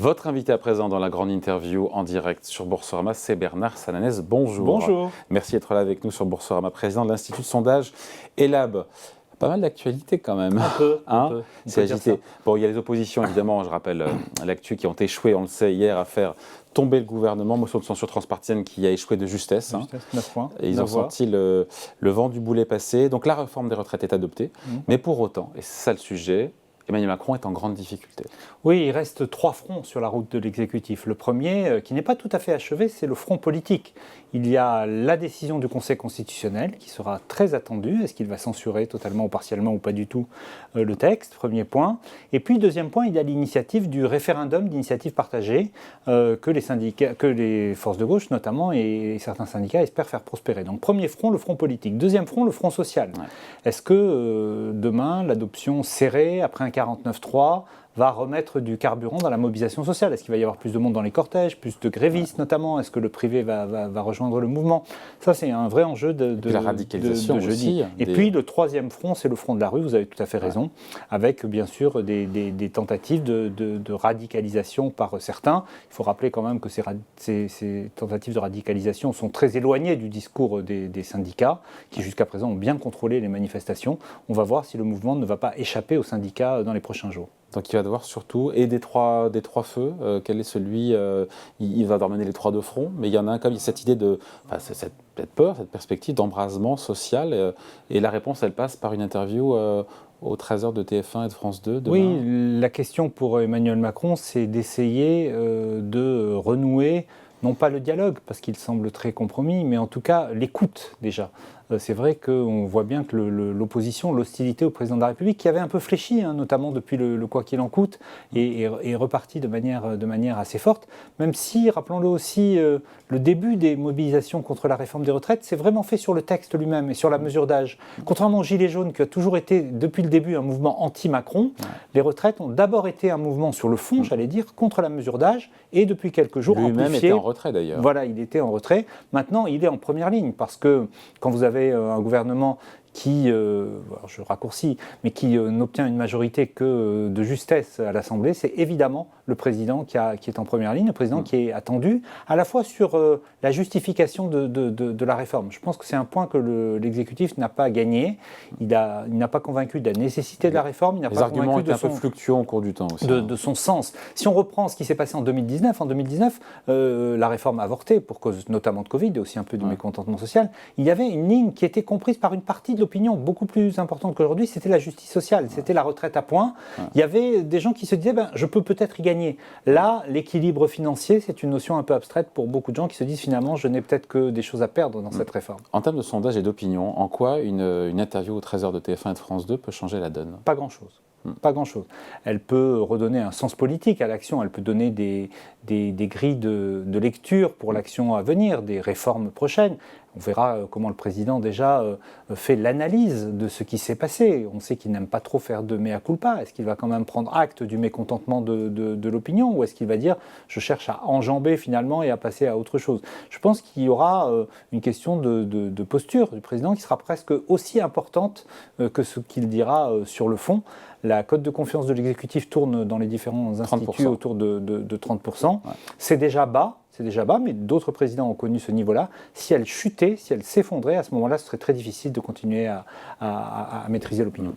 Votre invité à présent dans la grande interview en direct sur Boursorama, c'est Bernard Sananès. Bonjour. Bonjour. Merci d'être là avec nous sur Boursorama, président de l'Institut de sondage ELAB. Pas mal d'actualités quand même. Un peu. C'est agité. Bon, il y a les oppositions évidemment, je rappelle l'actu, qui ont échoué, on le sait, hier à faire tomber le gouvernement, motion de censure transpartisane qui a échoué de justesse. 9 points. Et ils ont senti le vent du boulet passer. Donc la réforme des retraites est adoptée. Mais pour autant, et c'est ça le sujet, Emmanuel Macron est en grande difficulté. Oui, il reste 3 fronts sur la route de l'exécutif. Le premier, qui n'est pas tout à fait achevé, c'est le front politique. Il y a la décision du Conseil constitutionnel qui sera très attendue. Est-ce qu'il va censurer totalement ou partiellement ou pas du tout le texte? Premier point. Et puis, deuxième point, il y a l'initiative du référendum d'initiative partagée que les forces de gauche notamment et certains syndicats espèrent faire prospérer. Donc, premier front, le front politique. Deuxième front, le front social. Ouais. Est-ce que demain, l'adoption serrée, après un 49.3, va remettre du carburant dans la mobilisation sociale? Est-ce qu'il va y avoir plus de monde dans les cortèges, plus de grévistes notamment? Est-ce que le privé va rejoindre le mouvement? Ça, c'est un vrai enjeu de la radicalisation de jeudi. Aussi, et puis, le troisième front, c'est le front de la rue, vous avez tout à fait raison, avec bien sûr des tentatives de radicalisation par certains. Il faut rappeler quand même que ces tentatives de radicalisation sont très éloignées du discours des syndicats, qui jusqu'à présent ont bien contrôlé les manifestations. On va voir si le mouvement ne va pas échapper aux syndicats dans les prochains jours. Donc il va devoir surtout, et des trois feux, quel est celui, il va devoir mener les 3 de front, mais il y en a un comme cette idée cette peur, cette perspective d'embrasement social, et la réponse elle passe par une interview aux 13h de TF1 et de France 2 demain. Oui, la question pour Emmanuel Macron, c'est d'essayer de renouer, non pas le dialogue, parce qu'il semble très compromis, mais en tout cas l'écoute déjà. C'est vrai qu'on voit bien que l'opposition, l'hostilité au président de la République, qui avait un peu fléchi, notamment depuis le quoi qu'il en coûte, est reparti de manière assez forte, même si, rappelons-le aussi, le début des mobilisations contre la réforme des retraites s'est vraiment fait sur le texte lui-même et sur la mesure d'âge. Contrairement aux Gilets jaunes, qui a toujours été, depuis le début, un mouvement anti-Macron, les retraites ont d'abord été un mouvement sur le fond, j'allais dire, contre la mesure d'âge, et depuis quelques jours, lui-même était en retrait d'ailleurs. Voilà, il était en retrait. Maintenant, il est en première ligne, parce que quand vous avez un gouvernement qui, je raccourcis, mais qui n'obtient une majorité que de justesse à l'Assemblée, c'est évidemment le président qui est en première ligne, le président qui est attendu, à la fois sur la justification de la réforme. Je pense que c'est un point que l'exécutif n'a pas gagné. Il n'a pas convaincu de la nécessité de la réforme. Les arguments étaient un peu fluctuants au cours du temps aussi. De son sens. Si on reprend ce qui s'est passé en 2019, la réforme a avorté pour cause notamment de Covid et aussi un peu du mécontentement social. Il y avait une ligne qui était comprise par une partie de l'opinion beaucoup plus importante qu'aujourd'hui, c'était la justice sociale, c'était la retraite à points. Il y avait des gens qui se disaient, je peux peut-être y gagner. Là, l'équilibre financier, c'est une notion un peu abstraite pour beaucoup de gens qui se disent finalement, je n'ai peut-être que des choses à perdre dans cette réforme. En termes de sondage et d'opinion, en quoi une interview aux 13h de TF1 et de France 2 peut changer la donne? Pas grand-chose. Pas grand-chose. Elle peut redonner un sens politique à l'action, elle peut donner des grilles de lecture pour l'action à venir, des réformes prochaines. On verra comment le président déjà fait l'analyse de ce qui s'est passé. On sait qu'il n'aime pas trop faire de mea culpa. Est-ce qu'il va quand même prendre acte du mécontentement de l'opinion, ou est-ce qu'il va dire « je cherche à enjamber finalement et à passer à autre chose ». Je pense qu'il y aura une question de posture du président qui sera presque aussi importante que ce qu'il dira sur le fond. La cote de confiance de l'exécutif tourne dans les différents instituts 30%. Autour de 30%. Ouais. C'est déjà bas, mais d'autres présidents ont connu ce niveau-là. Si elle chutait, si elle s'effondrait, à ce moment-là, ce serait très difficile de continuer à maîtriser l'opinion.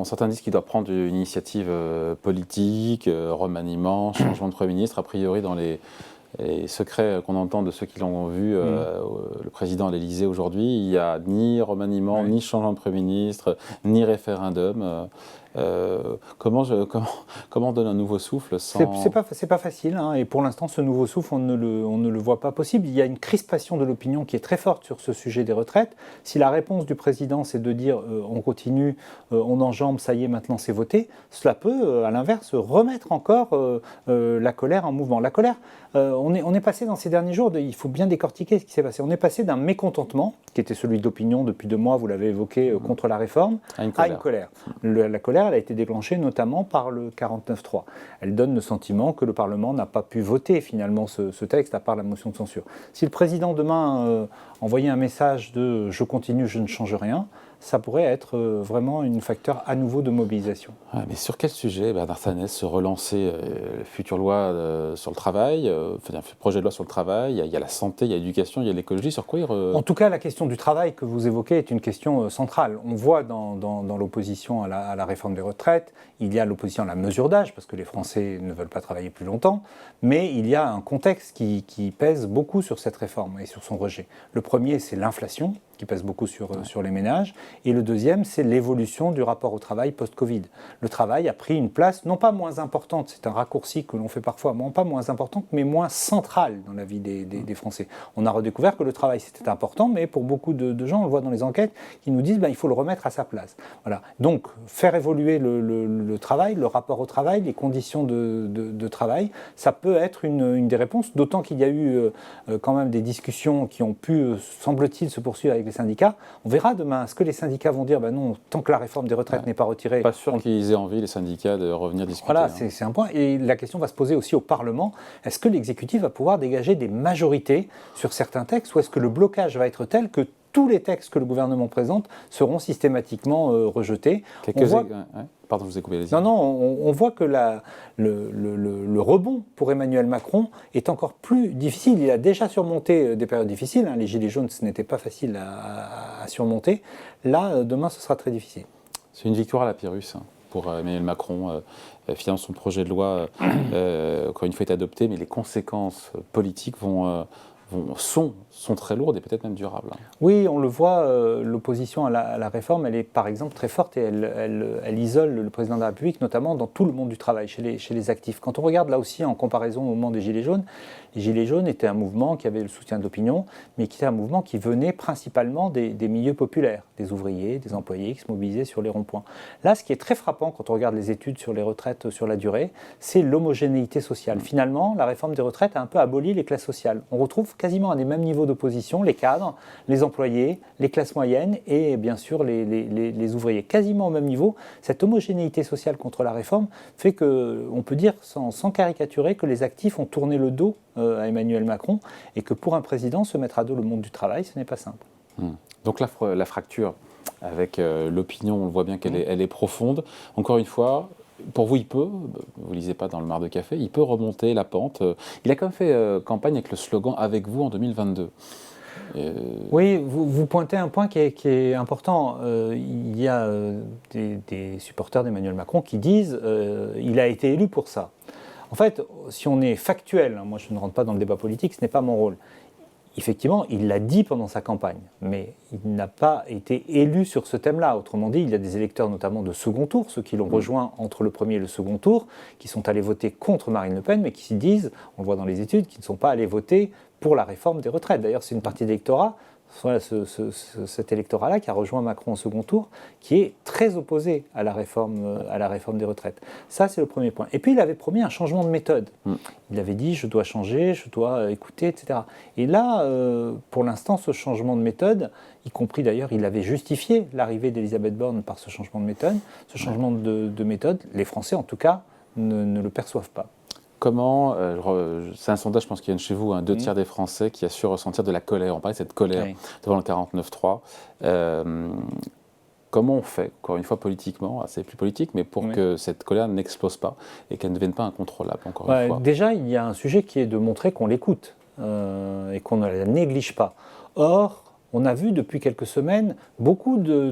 Certains disent qu'il doit prendre une initiative politique, remaniement, changement de Premier ministre. A priori, dans les secrets qu'on entend de ceux qui l'ont vu, le président à l'Élysée aujourd'hui, il n'y a ni remaniement, ni changement de Premier ministre, ni référendum. Comment on donne un nouveau souffle sans... C'est pas facile, et pour l'instant, ce nouveau souffle, on ne le voit pas possible. Il y a une crispation de l'opinion qui est très forte sur ce sujet des retraites. Si la réponse du président, c'est de dire on continue, on enjambe, ça y est, maintenant c'est voté, cela peut, à l'inverse, remettre encore la colère en mouvement. La colère, on est passé dans ces derniers jours, il faut bien décortiquer ce qui s'est passé. On est passé d'un mécontentement, qui était celui de l'opinion depuis 2 mois, vous l'avez évoqué, contre la réforme, à une colère. La colère, elle a été déclenchée notamment par le 49.3. Elle donne le sentiment que le Parlement n'a pas pu voter finalement ce texte, à part la motion de censure. Si le président demain envoyait un message de « je continue, je ne change rien », ça pourrait être vraiment un facteur à nouveau de mobilisation. Ouais, mais sur quel sujet, Bernard Sanez, se relancer la future loi sur le travail, enfin, un projet de loi sur le travail, il y a la santé, il y a l'éducation, il y a l'écologie, sur quoi En tout cas, la question du travail que vous évoquez est une question centrale. On voit dans l'opposition à la réforme des retraites, il y a l'opposition à la mesure d'âge, parce que les Français ne veulent pas travailler plus longtemps, mais il y a un contexte qui pèse beaucoup sur cette réforme et sur son rejet. Le premier, c'est l'inflation, qui pèse beaucoup sur les ménages, et le deuxième, c'est l'évolution du rapport au travail post-Covid. Le travail a pris une place, non pas moins importante, c'est un raccourci que l'on fait parfois, non pas moins importante, mais moins centrale dans la vie des Français. On a redécouvert que le travail, c'était important, mais pour beaucoup de gens, on le voit dans les enquêtes, qui nous disent il faut le remettre à sa place. Voilà. Donc, faire évoluer le travail, le rapport au travail, les conditions de travail, ça peut être une des réponses, d'autant qu'il y a eu quand même des discussions qui ont pu, semble-t-il, se poursuivre avec les syndicats. On verra demain, est-ce que les syndicats vont dire non, tant que la réforme des retraites n'est pas retirée... Pas sûr qu'ils aient envie, les syndicats, de revenir discuter. Voilà, c'est un point. Et la question va se poser aussi au Parlement. Est-ce que l'exécutif va pouvoir dégager des majorités sur certains textes, ou est-ce que le blocage va être tel que tous les textes que le gouvernement présente seront systématiquement rejetés? Pardon, je vous ai coupé les yeux. Non, on voit que le rebond pour Emmanuel Macron est encore plus difficile. Il a déjà surmonté des périodes difficiles. Les Gilets jaunes, ce n'était pas facile à surmonter. Là, demain, ce sera très difficile. C'est une victoire à la Pyrrhus pour Emmanuel Macron. Finalement, son projet de loi, encore une fois, est adopté, mais les conséquences politiques sont très lourdes et peut-être même durables. Oui, on le voit, l'opposition à la réforme, elle est par exemple très forte et elle isole le président de la République, notamment dans tout le monde du travail, chez les actifs. Quand on regarde là aussi en comparaison au moment des Gilets jaunes, les Gilets jaunes étaient un mouvement qui avait le soutien de l'opinion, mais qui était un mouvement qui venait principalement des milieux populaires, des ouvriers, des employés qui se mobilisaient sur les ronds-points. Là, ce qui est très frappant quand on regarde les études sur les retraites sur la durée, c'est l'homogénéité sociale. Finalement, la réforme des retraites a un peu aboli les classes sociales. On retrouve quasiment à des mêmes niveaux d'opposition les cadres, les employés, les classes moyennes et bien sûr les ouvriers. Quasiment au même niveau, cette homogénéité sociale contre la réforme fait qu'on peut dire sans caricaturer que les actifs ont tourné le dos à Emmanuel Macron et que pour un président, se mettre à dos le monde du travail, ce n'est pas simple. Donc la fracture avec l'opinion, on voit bien qu'elle est profonde. Encore une fois, pour vous, vous ne lisez pas dans le Mar de Café, il peut remonter la pente. Il a quand même fait campagne avec le slogan « Avec vous » en 2022. Oui, vous pointez un point qui est important. Il y a des supporters d'Emmanuel Macron qui disent il a été élu pour ça. En fait, si on est factuel, moi je ne rentre pas dans le débat politique, ce n'est pas mon rôle. Effectivement, il l'a dit pendant sa campagne, mais il n'a pas été élu sur ce thème-là. Autrement dit, il y a des électeurs, notamment de second tour, ceux qui l'ont rejoint entre le premier et le second tour, qui sont allés voter contre Marine Le Pen, mais qui se disent, on le voit dans les études, qui ne sont pas allés voter pour la réforme des retraites. D'ailleurs, c'est une partie de l'électorat, voilà, cet électorat-là qui a rejoint Macron au second tour, qui est très opposé à la réforme des retraites. Ça, c'est le premier point. Et puis, il avait promis un changement de méthode. Il avait dit, je dois changer, je dois écouter, etc. Et là, pour l'instant, ce changement de méthode, y compris d'ailleurs, il avait justifié l'arrivée d'Elisabeth Borne par ce changement de méthode. Ce changement de méthode, les Français, en tout cas, ne le perçoivent pas. Comment, c'est un sondage, je pense qu'il y a chez vous, 2 tiers des Français qui a su ressentir de la colère. On parlait de cette colère devant le 49.3. Comment on fait, encore une fois politiquement, c'est plus politique, mais pour que cette colère n'explose pas et qu'elle ne devienne pas incontrôlable, encore une fois? Déjà, il y a un sujet qui est de montrer qu'on l'écoute et qu'on ne la néglige pas. Or, on a vu depuis quelques semaines beaucoup de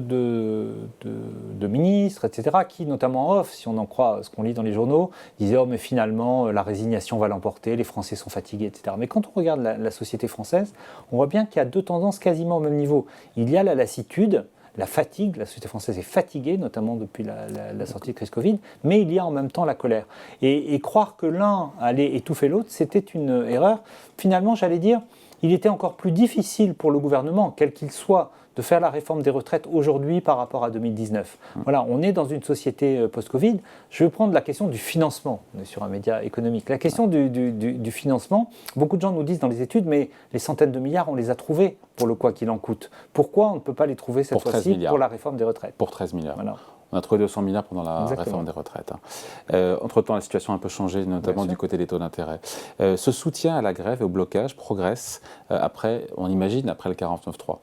ministres, etc., qui, notamment en off, si on en croit ce qu'on lit dans les journaux, disaient « Oh, mais finalement, la résignation va l'emporter, les Français sont fatigués, etc. » Mais quand on regarde la société française, on voit bien qu'il y a 2 tendances quasiment au même niveau. Il y a la lassitude, la fatigue, la société française est fatiguée, notamment depuis la sortie de crise Covid, mais il y a en même temps la colère. Et croire que l'un allait étouffer l'autre, c'était une erreur. Finalement, j'allais dire, il était encore plus difficile pour le gouvernement, quel qu'il soit, de faire la réforme des retraites aujourd'hui par rapport à 2019. Voilà, on est dans une société post-Covid. Je vais prendre la question du financement. On est sur un média économique. La question du financement, beaucoup de gens nous disent dans les études, mais les centaines de milliards, on les a trouvés pour le quoi qu'il en coûte. Pourquoi on ne peut pas les trouver cette fois-ci pour la réforme des retraites? Pour 13 milliards. Voilà. On a trouvé 200 milliards pendant la réforme des retraites. Entre-temps, la situation a un peu changé, notamment du côté des taux d'intérêt. Ce soutien à la grève et au blocage progresse on imagine, après le 49.3.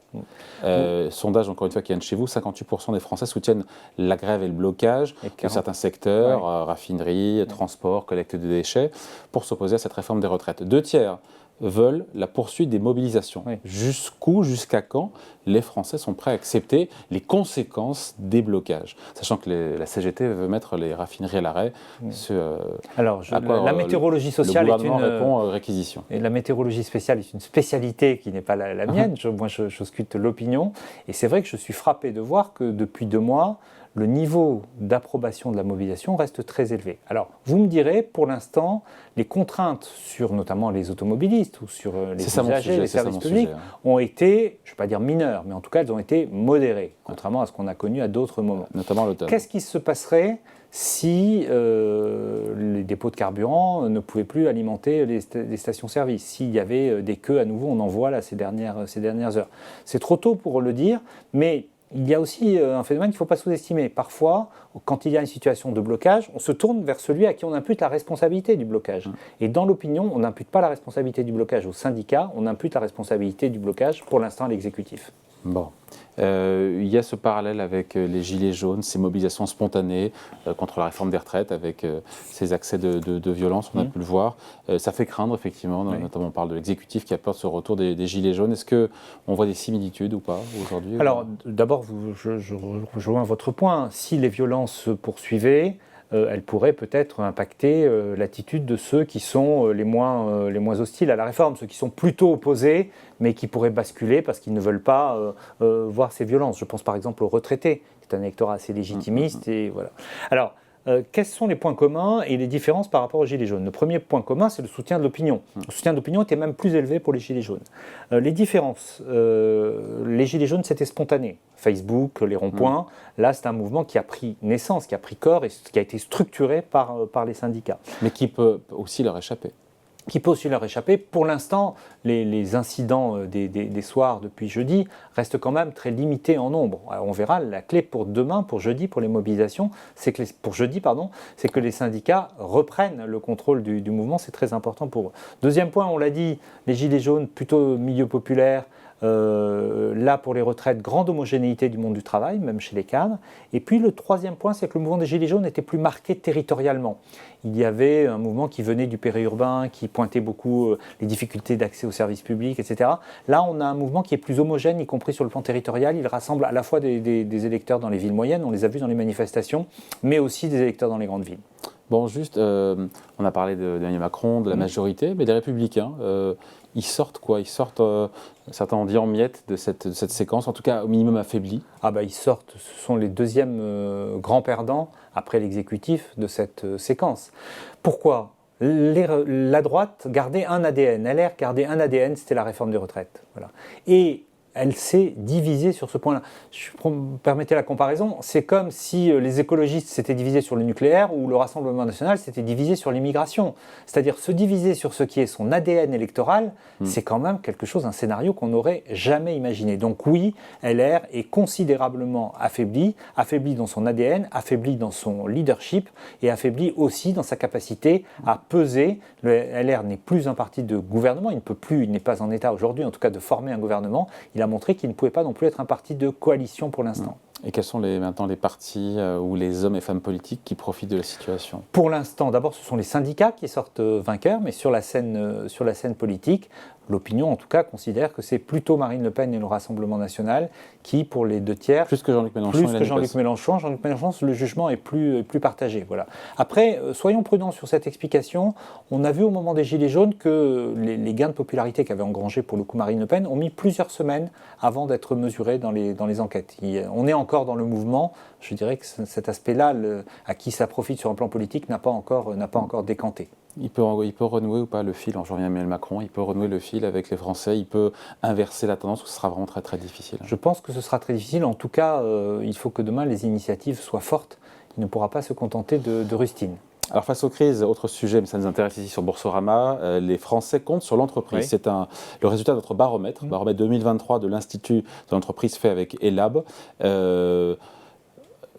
Sondage, encore une fois, qui vient de chez vous, 58% des Français soutiennent la grève et le blocage de certains secteurs, raffinerie, transport, collecte de déchets, pour s'opposer à cette réforme des retraites. 2 tiers veulent la poursuite des mobilisations. Jusqu'à quand les Français sont prêts à accepter les conséquences des blocages, sachant que la CGT veut mettre les raffineries à l'arrêt. Alors, la météorologie sociale le gouvernement répond réquisition. Et la météorologie spéciale est une spécialité qui n'est pas la mienne. Moi, je scrute l'opinion. Et c'est vrai que je suis frappé de voir que depuis 2 mois, le niveau d'approbation de la mobilisation reste très élevé. Alors, vous me direz, pour l'instant, les contraintes sur notamment les automobilistes ou sur les usagers, les services publics ont été, je ne vais pas dire mineures, mais en tout cas, elles ont été modérées, contrairement à ce qu'on a connu à d'autres moments. Notamment l'automne. Qu'est-ce qui se passerait si les dépôts de carburant ne pouvaient plus alimenter les stations-service, s'il y avait des queues à nouveau, on en voit là ces dernières heures. C'est trop tôt pour le dire, mais il y a aussi un phénomène qu'il ne faut pas sous-estimer. Parfois, quand il y a une situation de blocage, on se tourne vers celui à qui on impute la responsabilité du blocage. Et dans l'opinion, on n'impute pas la responsabilité du blocage aux syndicats, on impute la responsabilité du blocage, pour l'instant, à l'exécutif. Bon. Il y a ce parallèle avec les gilets jaunes, ces mobilisations spontanées contre la réforme des retraites, avec ces accès de violence, on a pu le voir. Ça fait craindre, effectivement, notamment on parle de l'exécutif qui a peur de ce retour des gilets jaunes. Est-ce qu'on voit des similitudes ou pas aujourd'hui? Alors, d'abord, je rejoins votre point. Si les violences se poursuivaient, elle pourrait peut-être impacter l'attitude de ceux qui sont les moins hostiles à la réforme, ceux qui sont plutôt opposés, mais qui pourraient basculer parce qu'ils ne veulent pas voir ces violences. Je pense par exemple aux retraités, c'est un électorat assez légitimiste. Et voilà. Alors, quels sont les points communs et les différences par rapport aux Gilets jaunes? Le premier point commun, c'est le soutien de l'opinion. Le soutien de l'opinion était même plus élevé pour les Gilets jaunes. Les différences, les Gilets jaunes, c'était spontané. Facebook, les ronds-points, là, c'est un mouvement qui a pris naissance, qui a pris corps et qui a été structuré par les syndicats. Mais qui peut aussi leur échapper. Qui peut aussi leur échapper. Pour l'instant, les incidents des soirs depuis jeudi restent quand même très limités en nombre. Alors, on verra, la clé pour demain, pour jeudi, pour les mobilisations, c'est que les syndicats reprennent le contrôle du mouvement. C'est très important pour eux. Deuxième point, on l'a dit, les gilets jaunes, plutôt milieu populaire. Là, pour les retraites, grande homogénéité du monde du travail, même chez les cadres. Et puis le troisième point, c'est que le mouvement des Gilets jaunes était plus marqué territorialement. Il y avait un mouvement qui venait du périurbain, qui pointait beaucoup les difficultés d'accès aux services publics, etc. Là, on a un mouvement qui est plus homogène, y compris sur le plan territorial. Il rassemble à la fois des électeurs dans les villes moyennes, on les a vus dans les manifestations, mais aussi des électeurs dans les grandes villes. Bon, juste, on a parlé d'Emmanuel Macron, de la majorité, mais des Républicains, ils sortent quoi? Ils sortent, certains ont dit en miettes de cette séquence, en tout cas au minimum affaiblis. Ah bah ils sortent, ce sont les deuxièmes grands perdants après l'exécutif de cette séquence. Pourquoi? La droite gardait un ADN, LR gardait un ADN, c'était la réforme des retraites. Voilà. Et elle s'est divisée sur ce point-là. Permettez la comparaison, c'est comme si les écologistes s'étaient divisés sur le nucléaire ou le Rassemblement national s'était divisé sur l'immigration. C'est-à-dire se diviser sur ce qui est son ADN électoral, c'est quand même quelque chose, un scénario qu'on n'aurait jamais imaginé. Donc oui, LR est considérablement affaibli dans son ADN, affaibli dans son leadership et affaibli aussi dans sa capacité à peser. Le LR n'est plus un parti de gouvernement, il n'est pas en état aujourd'hui en tout cas de former un gouvernement. Il a montré qu'il ne pouvait pas non plus être un parti de coalition pour l'instant. Et quels sont maintenant les partis ou les hommes et femmes politiques qui profitent de la situation? Pour l'instant, d'abord, ce sont les syndicats qui sortent vainqueurs, mais sur la scène politique, l'opinion, en tout cas, considère que c'est plutôt Marine Le Pen et le Rassemblement national qui, pour les 2 tiers... Plus que Jean-Luc Mélenchon. Jean-Luc Mélenchon, le jugement est plus partagé. Voilà. Après, soyons prudents sur cette explication. On a vu au moment des Gilets jaunes que les gains de popularité qu'avait engrangé pour le coup Marine Le Pen ont mis plusieurs semaines avant d'être mesurés dans les enquêtes. On est encore dans le mouvement. Je dirais que cet aspect-là, à qui ça profite sur un plan politique, n'a pas encore décanté. Il peut renouer ou pas le fil, j'en reviens à Emmanuel Macron, il peut renouer le fil avec les Français, il peut inverser la tendance ou ce sera vraiment très très difficile? Je pense que ce sera très difficile. En tout cas, il faut que demain les initiatives soient fortes. Il ne pourra pas se contenter de rustines. Alors face aux crises, autre sujet, mais ça nous intéresse ici sur Boursorama, les Français comptent sur l'entreprise. Oui. C'est le résultat de notre baromètre, baromètre 2023 de l'Institut de l'entreprise fait avec Elab.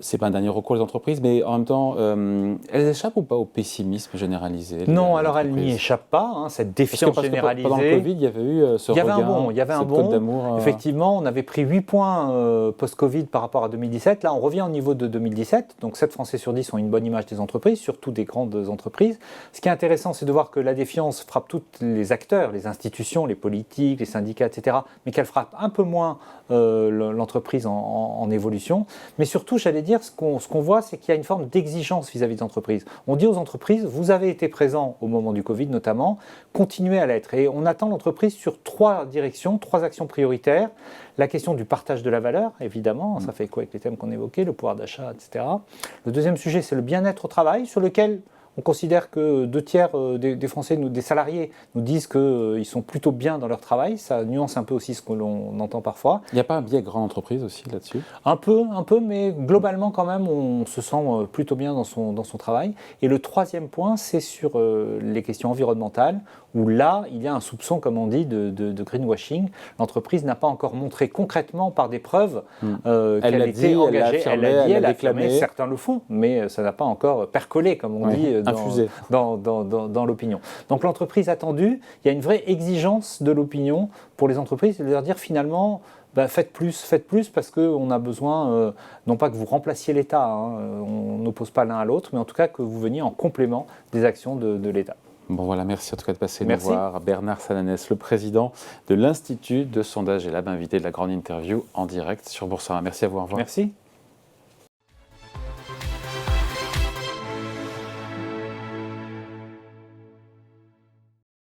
c'est pas un dernier recours les entreprises, mais en même temps, elles échappent ou pas au pessimisme généralisé? Non, alors elles n'y échappent pas, hein, cette défiance généralisée. Pendant le Covid, il y avait eu ce regain, il y avait un cette cote d'amour. Effectivement, on avait pris 8 points post-Covid par rapport à 2017. Là, on revient au niveau de 2017. Donc 7 Français sur 10 ont une bonne image des entreprises, surtout des grandes entreprises. Ce qui est intéressant, c'est de voir que la défiance frappe tous les acteurs, les institutions, les politiques, les syndicats, etc. Mais qu'elle frappe un peu moins l'entreprise en évolution. Mais surtout, j'allais dire, ce qu'on voit, c'est qu'il y a une forme d'exigence vis-à-vis des entreprises. On dit aux entreprises, vous avez été présents au moment du Covid notamment, continuez à l'être. Et on attend l'entreprise sur 3 directions, 3 actions prioritaires. La question du partage de la valeur, évidemment, ça fait écho avec les thèmes qu'on évoquait, le pouvoir d'achat, etc. Le deuxième sujet, c'est le bien-être au travail, sur lequel on considère que 2 tiers des Français, des salariés, nous disent qu'ils sont plutôt bien dans leur travail. Ça nuance un peu aussi ce que l'on entend parfois. Il n'y a pas un biais grande entreprise aussi là-dessus? Un peu, mais globalement quand même, on se sent plutôt bien dans son travail. Et le troisième point, c'est sur les questions environnementales, où là, il y a un soupçon, comme on dit, de greenwashing. L'entreprise n'a pas encore montré concrètement par des preuves qu'elle était engagée. Elle l'a dit, elle a affirmé, certains le font, mais ça n'a pas encore percolé, comme on dit, dans l'opinion. Donc l'entreprise attendue, il y a une vraie exigence de l'opinion pour les entreprises, de leur dire finalement, faites plus parce qu'on a besoin, non pas que vous remplaciez l'État, hein, on n'oppose pas l'un à l'autre, mais en tout cas que vous veniez en complément des actions de l'État. Bon voilà, merci en tout cas de passer nous voir. Bernard Sananès, le président de l'Institut de sondage et lab, invité de la grande interview en direct sur Boursorama. Merci à vous, au revoir. Merci.